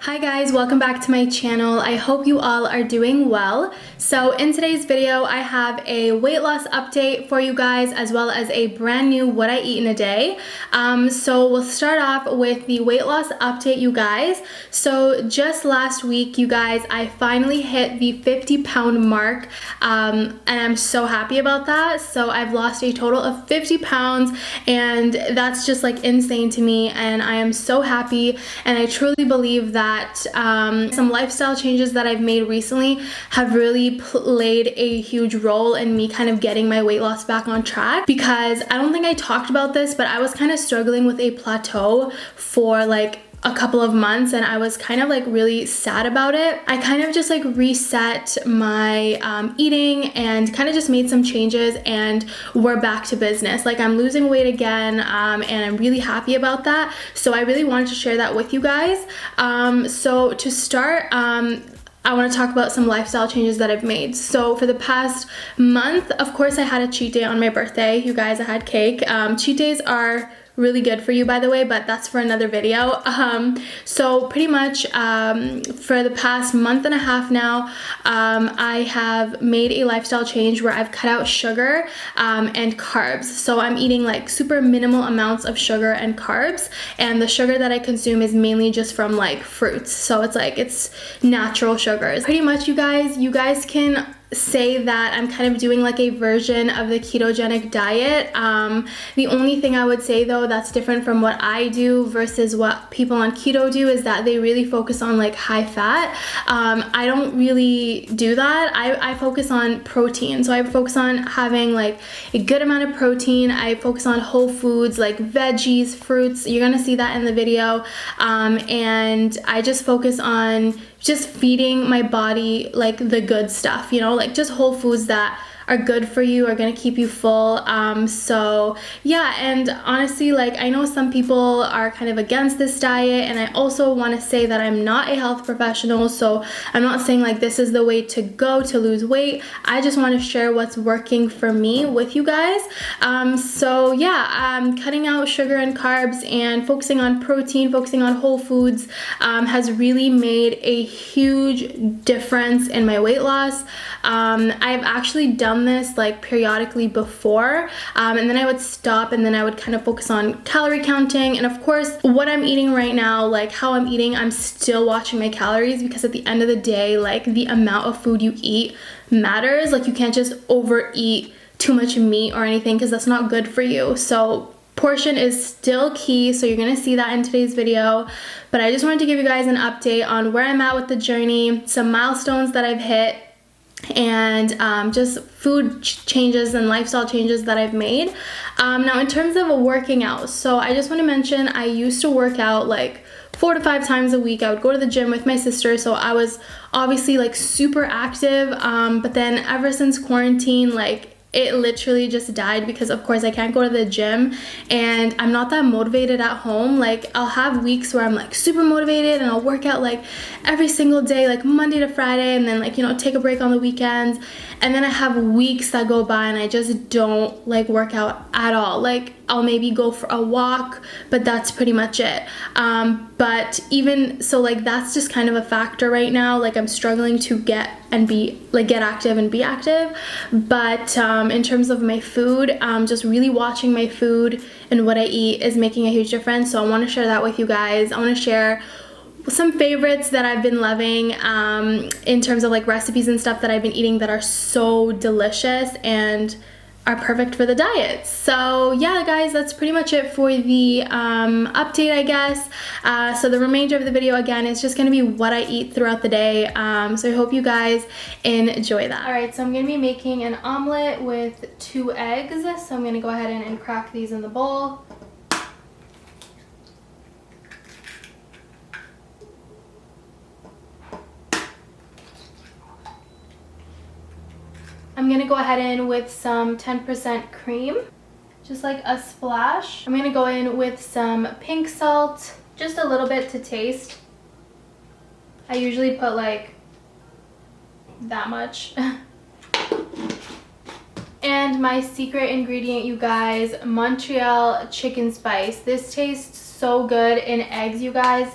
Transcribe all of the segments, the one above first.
Hi guys, welcome back to my channel. I hope you all are doing well. So in today's video, I have a weight loss update for you guys as well as a brand new what I eat in a day. So we'll start off with the weight loss update, you guys. So just last week, you guys, I finally hit the 50-pound mark and I'm so happy about that. So I've lost a total of 50 pounds and that's just like insane to me, and I am so happy, and I truly believe that some lifestyle changes that I've made recently have really played a huge role in me kind of getting my weight loss back on track, because I don't think I talked about this, but I was kind of struggling with a plateau for like a couple of months, and I was kind of like really sad about it. I kind of just like reset my eating and kind of just made some changes, and we're back to business. Like, I'm losing weight again, and I'm really happy about that. So I really wanted to share that with you guys. So to start, I want to talk about some lifestyle changes that I've made. So for the past month, of course, I had a cheat day on my birthday. You guys, I had cake. Cheat days are really good for you, by the way, but that's for another video. So pretty much for the past month and a half now, I have made a lifestyle change where I've cut out sugar and carbs. So I'm eating like super minimal amounts of sugar and carbs, and the sugar that I consume is mainly just from like fruits. So it's natural sugars. Pretty much, you guys can say that I'm kind of doing like a version of the ketogenic diet. The only thing I would say though that's different from what I do versus what people on keto do is that they really focus on like high fat. I don't really do that. I focus on protein. So I focus on having like a good amount of protein. I focus on whole foods like veggies, fruits. You're gonna see that in the video. And I just focus on just feeding my body like the good stuff, you know, like just whole foods that are good for you, are gonna keep you full. So yeah, and honestly, like I know some people are kind of against this diet, and I also want to say that I'm not a health professional, so I'm not saying like this is the way to go to lose weight. I just want to share what's working for me with you guys. So yeah, cutting out sugar and carbs and focusing on protein, focusing on whole foods has really made a huge difference in my weight loss. I've actually done this like periodically before, and then I would stop, and then I would kind of focus on calorie counting, and of course what I'm eating right now, like how I'm eating, I'm still watching my calories, because at the end of the day, like the amount of food you eat matters. Like you can't just overeat too much meat or anything, because that's not good for you. So portion is still key, so you're gonna see that in today's video. But I just wanted to give you guys an update on where I'm at with the journey, some milestones that I've hit, and just food changes and lifestyle changes that I've made. Now in terms of working out, so I just want to mention I used to work out like 4 to 5 times a week. I would go to the gym with my sister, so I was obviously like super active, but then ever since quarantine, like it literally just died, because of course I can't go to the gym and I'm not that motivated at home. Like I'll have weeks where I'm like super motivated and I'll work out like every single day, like Monday to Friday, and then like, you know, take a break on the weekends. And then I have weeks that go by and I just don't like work out at all. Like I'll maybe go for a walk, but that's pretty much it. But even so, like that's just kind of a factor right now. Like I'm struggling to get active and be active. But in terms of my food, just really watching my food and what I eat is making a huge difference. So I want to share that with you guys. I want to share some favorites that I've been loving in terms of like recipes and stuff that I've been eating that are so delicious and are perfect for the diet. So yeah guys, that's pretty much it for the update, I guess. So the remainder of the video again is just gonna be what I eat throughout the day. So I hope you guys enjoy that. Alright, so I'm gonna be making an omelet with 2 eggs. So I'm gonna go ahead and crack these in the bowl. I'm gonna go ahead in with some 10% cream, just like a splash. I'm gonna go in with some pink salt, just a little bit to taste. I usually put like that much. And my secret ingredient, you guys, Montreal chicken spice. This tastes so good in eggs, you guys.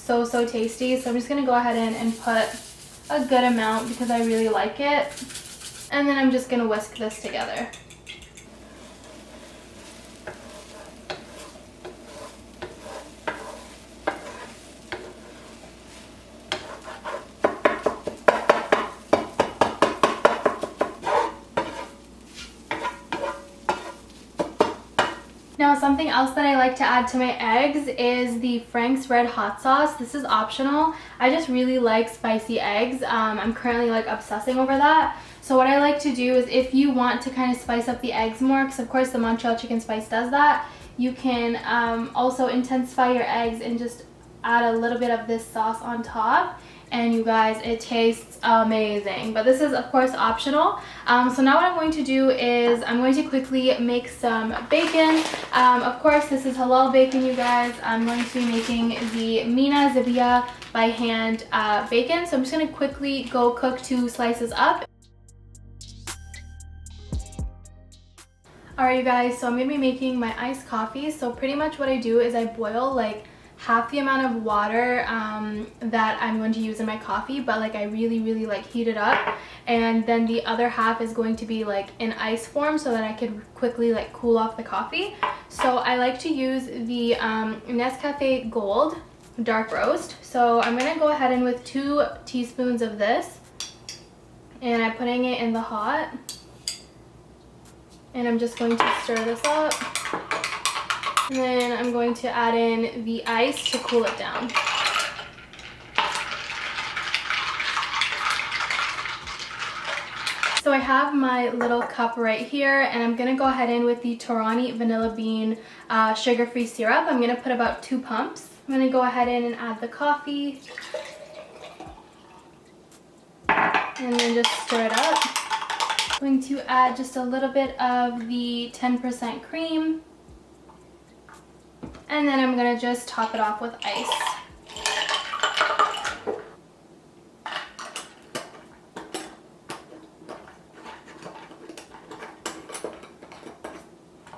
so tasty. So I'm just gonna go ahead and put a good amount because I really like it. And then I'm just gonna whisk this together. Now, something else that I like to add to my eggs is the Frank's Red Hot Sauce. This is optional. I just really like spicy eggs. I'm currently like obsessing over that. So what I like to do is, if you want to kind of spice up the eggs more, because of course the Montreal chicken spice does that, you can also intensify your eggs and just add a little bit of this sauce on top. And you guys, it tastes amazing. But this is of course optional. So now what I'm going to do is I'm going to quickly make some bacon. Of course this is halal bacon, you guys. I'm going to be making the Mina Zibia by hand bacon. So I'm just going to quickly go cook 2 slices up. Alright you guys, so I'm going to be making my iced coffee. So pretty much what I do is I boil like half the amount of water that I'm going to use in my coffee, but like I really like heat it up, and then the other half is going to be like in ice form so that I could quickly like cool off the coffee. So I like to use the Nescafe Gold dark roast. So I'm gonna go ahead and with 2 teaspoons of this, and I'm putting it in the hot, and I'm just going to stir this up. And then I'm going to add in the ice to cool it down. So I have my little cup right here, and I'm going to go ahead in with the Torani Vanilla Bean sugar-free syrup. I'm going to put about 2 pumps. I'm going to go ahead in and add the coffee. And then just stir it up. I'm going to add just a little bit of the 10% cream. And then I'm gonna just top it off with ice.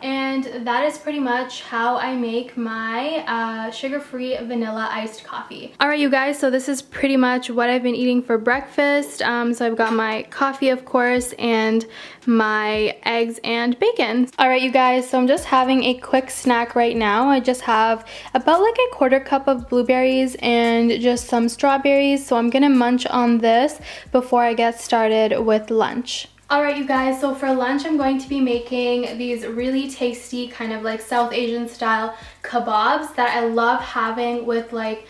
And that is pretty much how I make my sugar-free vanilla iced coffee. Alright you guys, so this is pretty much what I've been eating for breakfast. So I've got my coffee of course, and my eggs and bacon. Alright you guys, so I'm just having a quick snack right now. I just have about like a 1/4 cup of blueberries and just some strawberries. So I'm gonna munch on this before I get started with lunch. Alright you guys, so for lunch I'm going to be making these really tasty kind of like South Asian style kabobs that I love having with like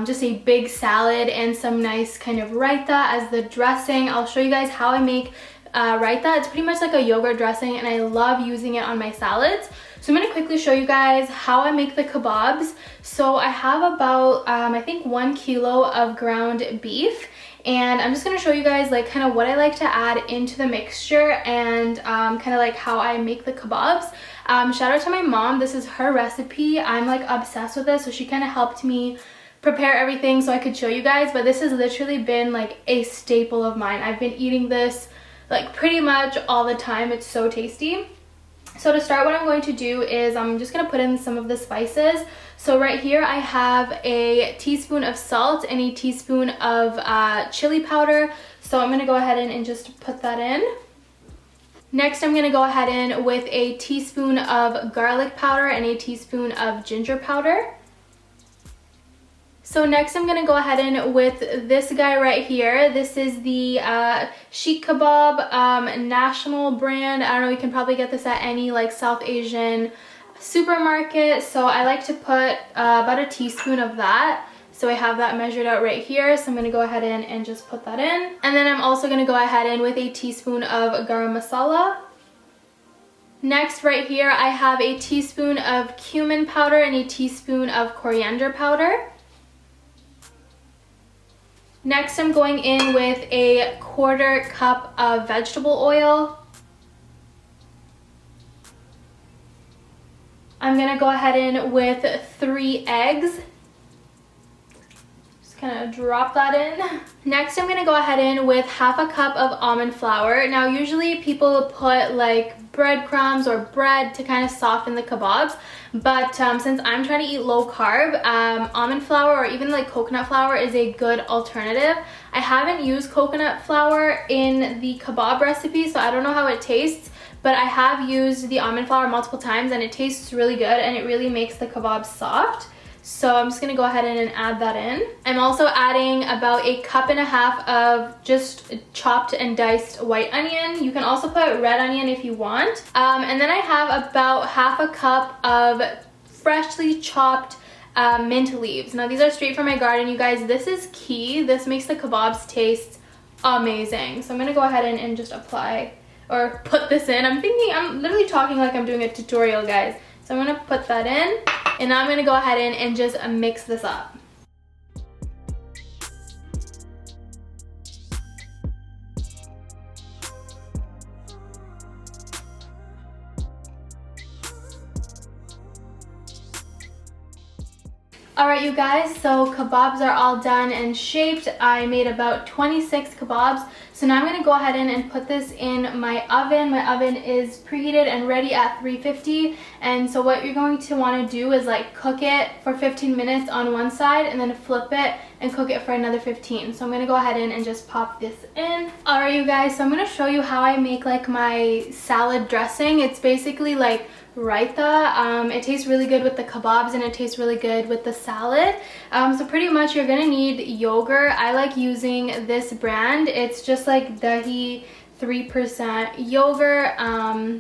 just a big salad and some nice kind of raita as the dressing. I'll show you guys how I make raita. It's pretty much like a yogurt dressing, and I love using it on my salads. So I'm going to quickly show you guys how I make the kebabs. So I have about I think 1 kilo of ground beef, and I'm just going to show you guys like kind of what I like to add into the mixture, and kind of like how I make the kebabs. Shout out to my mom. This is her recipe. I'm like obsessed with this, so she kind of helped me prepare everything so I could show you guys. But this has literally been like a staple of mine. I've been eating this like pretty much all the time. It's so tasty. So to start, what I'm going to do is I'm just going to put in some of the spices. So right here I have a teaspoon of salt and a teaspoon of chili powder. So I'm going to go ahead and just put that in. Next I'm going to go ahead in with a teaspoon of garlic powder and a teaspoon of ginger powder. So next I'm going to go ahead in with this guy right here. This is the Sheikh Kebab national brand. I don't know, you can probably get this at any like South Asian supermarket. So I like to put about a teaspoon of that. So I have that measured out right here. So I'm going to go ahead in and just put that in. And then I'm also going to go ahead in with a teaspoon of garam masala. Next right here I have a teaspoon of cumin powder and a teaspoon of coriander powder. Next I'm going in with a 1/4 cup of vegetable oil. I'm going to go ahead in with 3 eggs. Just kind of drop that in. Next, I'm going to go ahead in with half a cup of almond flour. Now, usually people put like breadcrumbs or bread to kind of soften the kebabs, but since I'm trying to eat low carb, almond flour or even like coconut flour is a good alternative. I haven't used coconut flour in the kebab recipe, so I don't know how it tastes, but I have used the almond flour multiple times and it tastes really good and it really makes the kebab soft. So I'm just going to go ahead and add that in. I'm also adding about 1.5 cups of just chopped and diced white onion. You can also put red onion if you want. And then I have about 1/2 cup of freshly chopped mint leaves. Now these are straight from my garden, you guys. This is key. This makes the kebabs taste amazing. So I'm going to go ahead and just apply or put this in. I'm literally talking like I'm doing a tutorial, guys. So I'm going to put that in. And now I'm going to go ahead and just mix this up. Alright you guys, so kebabs are all done and shaped. I made about 26 kebabs. So now I'm going to go ahead and put this in my oven. My oven is preheated and ready at 350. And so what you're going to want to do is like cook it for 15 minutes on one side and then flip it and cook it for another 15. So I'm going to go ahead and just pop this in. Alright you guys, so I'm going to show you how I make like my salad dressing. It's basically like raita. It tastes really good with the kebabs and it tastes really good with the salad. So pretty much you're gonna need yogurt. I like using this brand. It's just like dahi 3% yogurt.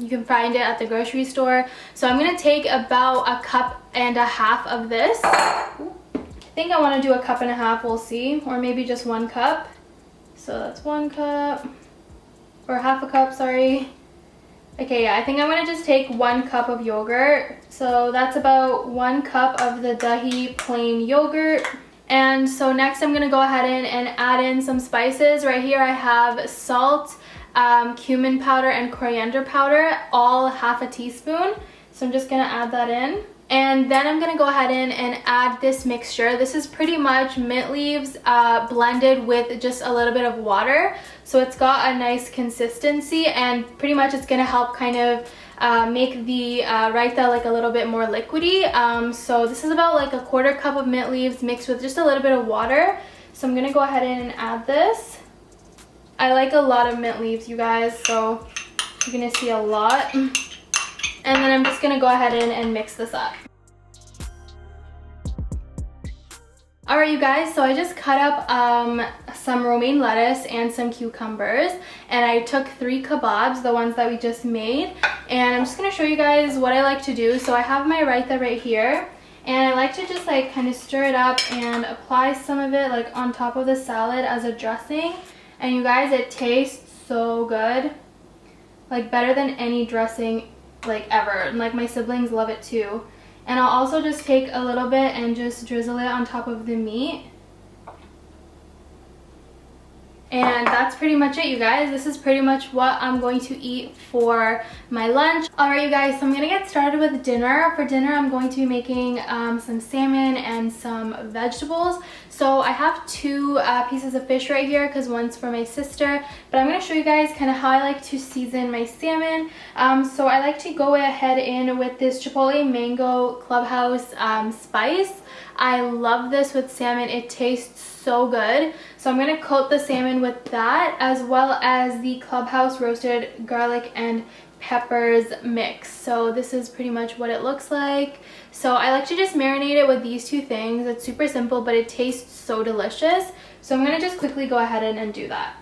You can find it at the grocery store. So I'm gonna take about 1.5 cups of this. I think I want to do 1.5 cups, we'll see, or maybe just 1 cup. So that's 1 cup, or 1/2 cup, sorry. Okay, yeah, I think I'm going to just take 1 cup of yogurt. So that's about 1 cup of the dahi plain yogurt. And so next I'm going to go ahead and add in some spices. Right here I have salt, cumin powder, and coriander powder, all 1/2 teaspoon. So I'm just going to add that in. And then I'm going to go ahead and add this mixture. This is pretty much mint leaves blended with just a little bit of water. So it's got a nice consistency and pretty much it's going to help kind of make the raita like a little bit more liquidy. So this is about like 1/4 cup of mint leaves mixed with just a little bit of water. So I'm going to go ahead and add this. I like a lot of mint leaves, you guys, so you're going to see a lot. And then I'm just going to go ahead and mix this up. Alright you guys, so I just cut up some romaine lettuce and some cucumbers, and I took 3 kebabs, the ones that we just made, and I'm just going to show you guys what I like to do. So I have my raita right here, and I like to just like kind of stir it up and apply some of it like on top of the salad as a dressing. And you guys, it tastes so good, like better than any dressing like ever, and like my siblings love it too. And I'll also just take a little bit and just drizzle it on top of the meat. And that's pretty much it, you guys. This is pretty much what I'm going to eat for my lunch. Alright you guys, so I'm gonna get started with dinner. For dinner I'm going to be making some salmon and some vegetables. So I have 2 pieces of fish right here because one's for my sister. But I'm going to show you guys kind of how I like to season my salmon. So I like to go ahead in with this Chipotle Mango Clubhouse spice. I love this with salmon. It tastes so good. So I'm going to coat the salmon with that, as well as the Clubhouse roasted garlic and peppers mix. So this is pretty much what it looks like. So I like to just marinate it with these 2 things. It's super simple, but it tastes so delicious. So I'm going to just quickly go ahead and do that.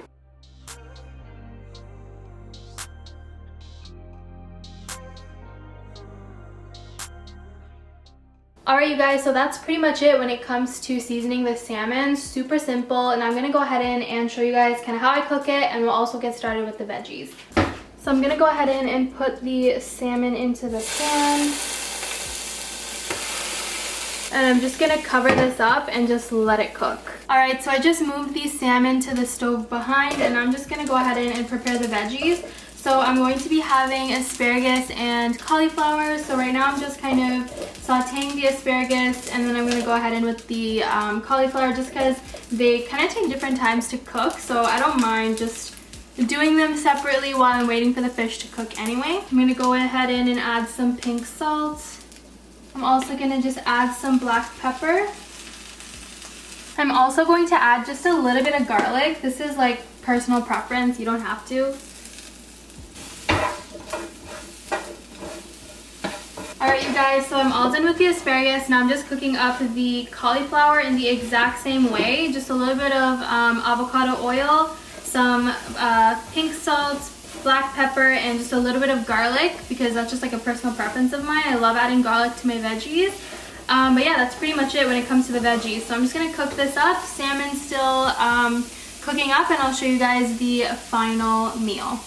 Alright you guys, so that's pretty much it when it comes to seasoning the salmon. Super simple, and I'm going to go ahead and show you guys kind of how I cook it, and we'll also get started with the veggies. So I'm going to go ahead and put the salmon into the pan. And I'm just going to cover this up and just let it cook. Alright, so I just moved the salmon to the stove behind, and I'm just going to go ahead and prepare the veggies. So I'm going to be having asparagus and cauliflower. So right now I'm just kind of sauteing the asparagus, and then I'm going to go ahead in with the cauliflower just because they kind of take different times to cook. So I don't mind just doing them separately while I'm waiting for the fish to cook anyway. I'm going to go ahead in and add some pink salt. I'm also going to just add some black pepper. I'm also going to add just a little bit of garlic. This is like personal preference, you don't have to. Alright you guys, so I'm all done with the asparagus. Now I'm just cooking up the cauliflower in the exact same way. Just a little bit of avocado oil, some pink salt, black pepper, and just a little bit of garlic because that's just like a personal preference of mine. I love adding garlic to my veggies. But yeah, that's pretty much it when it comes to the veggies. So I'm just going to cook this up. Salmon's still cooking up, and I'll show you guys the final meal.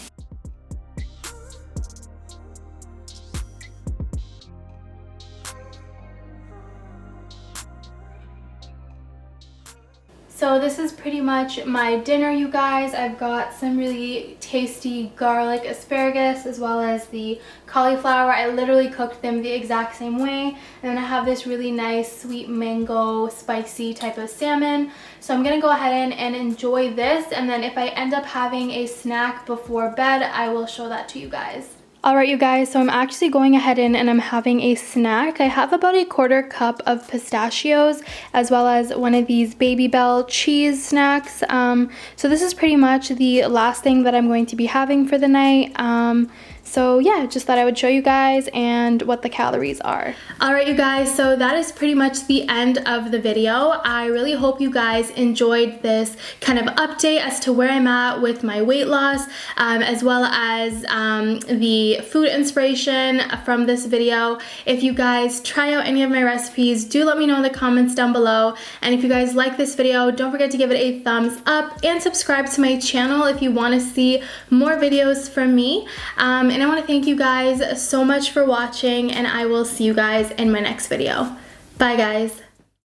So this is pretty much my dinner, you guys. I've got some really tasty garlic asparagus as well as the cauliflower. I literally cooked them the exact same way. And then I have this really nice sweet mango spicy type of salmon. So I'm gonna go ahead and enjoy this, and then if I end up having a snack before bed, I will show that to you guys. Alright you guys, so I'm actually going ahead and I'm having a snack. I have about a 1/4 cup of pistachios as well as one of these Baby Bell cheese snacks. So this is pretty much the last thing that I'm going to be having for the night. So yeah, just thought I would show you guys and what the calories are. Alright you guys, so that is pretty much the end of the video. I really hope you guys enjoyed this kind of update as to where I'm at with my weight loss, as well as the food inspiration from this video. If you guys try out any of my recipes, do let me know in the comments down below. And if you guys like this video, don't forget to give it a thumbs up and subscribe to my channel if you want to see more videos from me. And I want to thank you guys so much for watching, and I will see you guys in my next video. Bye guys.